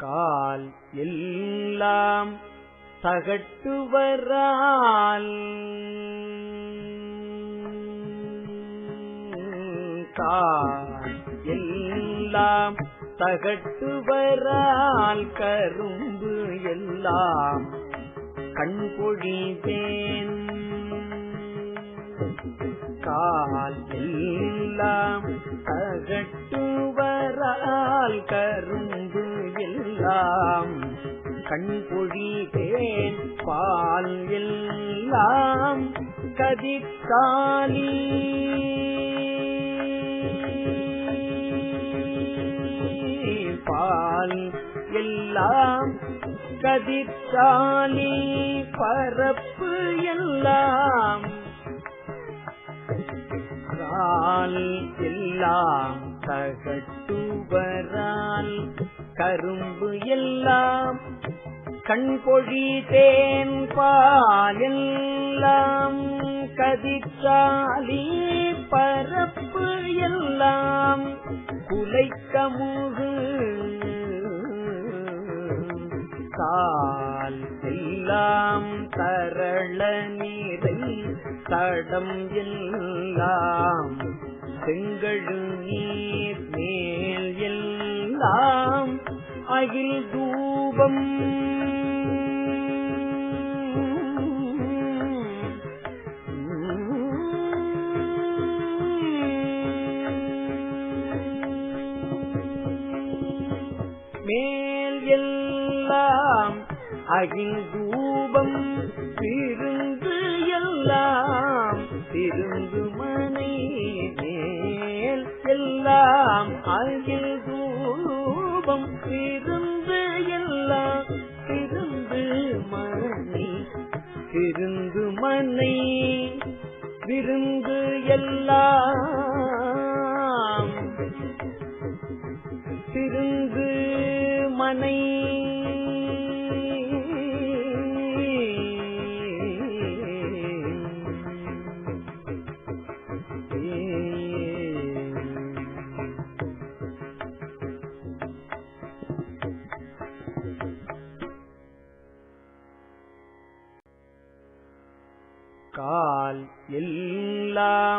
கால் எல்லாம் தகட்டுவரால் கால் எல்லாம் தகட்டுவரால் கரும்பு எல்லாம் கண்பொழிதேன் கால் எல்லாம் தகட்டுவரால் கரும்பு எல்லாம் கண்பொழிதேன் பால் எல்லாம் கதிர்காலி பால் எல்லாம் கதிர்காலி பரப்பு எல்லாம் கால் எல்லாம் தகட்டுவரால் கரும்பு எல்லாம் கண்பொழிதேன் பால் எல்லாம் கதிர்காலி பரப்பு எல்லாம் குலைக்கமுகு கால் எல்லாம் தரள நீரை தடம் எல்லாம் செங்கழு நீர் மேல் எல்லாம் அகில் தூபம் மேல் எல்லாம் அகில் தூபம் திருந்து எல்லாம் திருந்து மனை மேல் எல்லாம் அகில் தூபம் திருந்து எல்லாம் திருந்து மனை விருந்து எல்லாம் திருந்து மனை கால் எல்லாம்